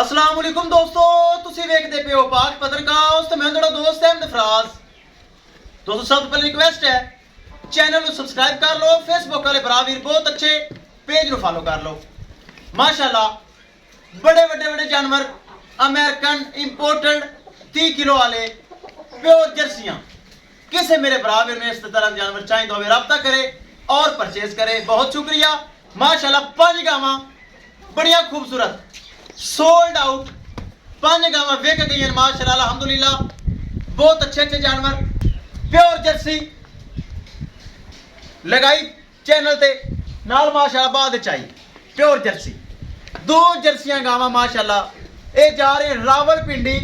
अस्सलाम वालेकुम दोस्तों, तुसी वेखदे पे हो पाक पत्रकास्ट ते मैं तुहाडा दोस्त अहमद फराज। दोस्तों सब तो पहले रिक्वेस्ट है चैनल को सब्सक्राइब कर लो, फेसबुक वाले भरा वीर बहुत अच्छे पेज को फॉलो कर लो। माशाल्लाह बड़े बड़े जानवर अमेरिकन इंपोर्टेड 30 किलो वाले प्योर जर्सियां किसे मेरे भरा वीर में इस तरह जानवर चाहिए तो रब्ता करे और परचेज करे। बहुत शुक्रिया। माशाल्लाह 5 गावां बढ़िया खूबसूरत सोल्ड आउट 5 गावां वेक गई माशाल्लाह अल्हम्दुलिल्लाह। बहुत अच्छे जानवर प्योर जर्सी लगाई चैनल ते नाल माशाल्लाह बाद चाहिए प्योर जर्सी 2 जर्सियां गावां माशाल्लाह ये जा रहे हैं रावलपिंडी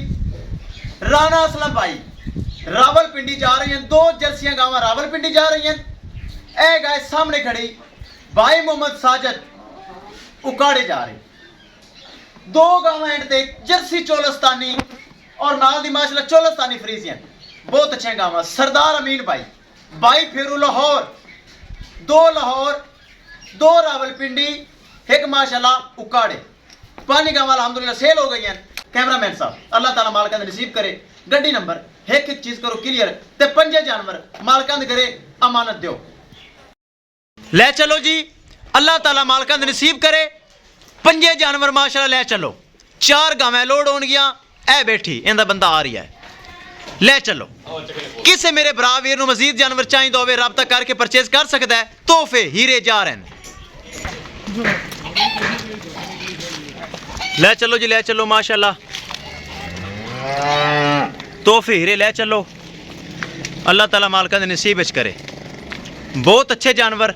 राणा असलम भाई रावलपिंडी जा रही हैं। 2 जर्सियां गावां रावलपिंडी जा रही हैं। ए गाय सामने खड़ी भाई मोहम्मद साजिद उकाड़े जा रहे 2 गावां एंड ते जर्सी चोलस्तानी और नाल दी माशाल्लाह चोलस्तानी फ्रीजियन बहुत अच्छे गावां। सरदार अमीन भाई फेरू लाहौर 2 लाहौर 2 रावलपिंडी 1 माशाल्लाह उकाड़े 5 गावां अल्हम्दुलिल्लाह सेल हो गई हैं। कैमरामैन साहब अल्लाह ताला मालकां दे नसीब करे गड्डी नंबर एक चीज करो क्लियर ते 5 जानवर मालकां दे करे अमानत दियो। ले चलो जी अल्लाह ताला मालकां दे नसीब करे 5 जानवर माशाल्लाह ले चलो। 4 गावें लोड होणगियां ए बैठी इंदा बंदा आ रही है ले चलो। किसे मेरे भरा वीर नूं मजीद जानवर चाहिए होवे राबता करके परचेज कर सकदा है। तोहफे हीरे जा रहे हैं ले चलो जी ले चलो माशाल्लाह तोहफे हीरे ले चलो। अल्लाह ताला मालकां दे नसीब विच करे बहुत अच्छे जानवर।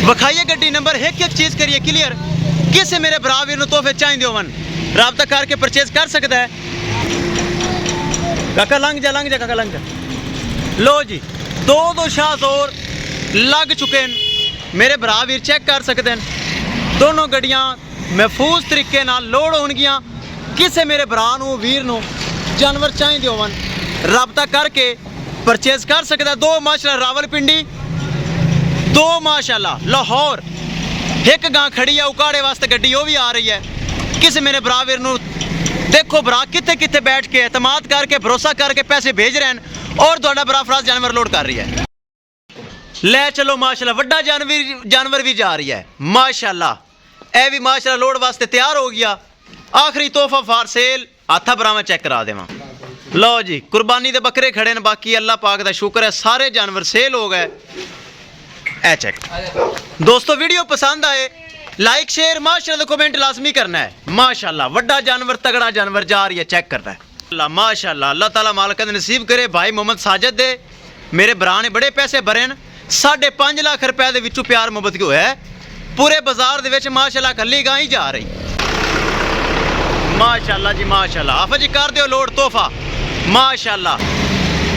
वखाइए गड्डी नंबर एक चीज करिए क्लियर। किसे मेरे भरा वीर नूं तोहफे चाहिए होवन राबता करके परचेज कर सकता है। काका लंघ जा काका लंघ जा। लो जी 2 शाह और लग चुके हैं मेरे भरा वीर चेक कर सकते हैं। दोनों गड्डियां महफूज तरीके नाल लोड होणगियां। किसे मेरे भरा नूं वीर नूं जानवर चाहिए होवन राबता करके परचेज कर सकता है। 2 माशाल्लाह रावलपिंडी 2 माशाल्लाह लाहौर 1 गां खड़ी है उकाड़े वास्ते गड्डी वो भी आ रही है। किसे मेरे भरा वीर नूं देखो भरा कितने बैठ के एतमाद करके भरोसा करके पैसे भेज रहे हैं और तुहाडा भरा फराज जानवर लोड कर रही है। ले चलो माशाल्लाह वड्डा जानवर भी जा रही है माशाल्लाह। ए भी माशाल्लाह लोड वास्ते तैयार हो गया। आखिरी तोहफा फार सेल हाथा भरा मैं चेक करा देवां। लो जी कुर्बानी दे बकरे खड़े न बाकी अल्लाह पाक दा शुक्र है सारे जानवर सेल हो गए। ए चेक दोस्तों वीडियो पसंद आए लाइक शेयर माशाल्लाह कमेंट लाजमी करना है। माशाल्लाह वड्डा जानवर तगड़ा जानवर जा रही है चेक करना है अल्लाह माशाल्लाह। अल्लाह ताला मालकां दे नसीब करे भाई मोहम्मद साजिद दे मेरे भरा ने बड़े पैसे भरे न 5.5 लाख रुपए दे विचों प्यार मोहब्बत क्यों है पूरे बाजार दे विच माशाल्लाह कल्ली गां ही जा रही माशाल्लाह जी माशाल्लाह। आफा जी कर दियो लोड तोहफा माशाल्लाह।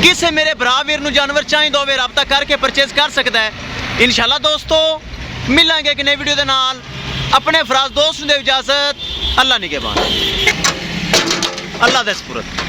किसे मेरे भरा वीर नूं जानवर चाहिए होवे राबता करके परचेज कर सकता है इंशाल्लाह। दोस्तों मिलांगे एक नई वीडियो दे नाल अपने फराज दोस्त नूं दे इजाजत। अल्लाह निगहबान अल्लाह दे सपुरद।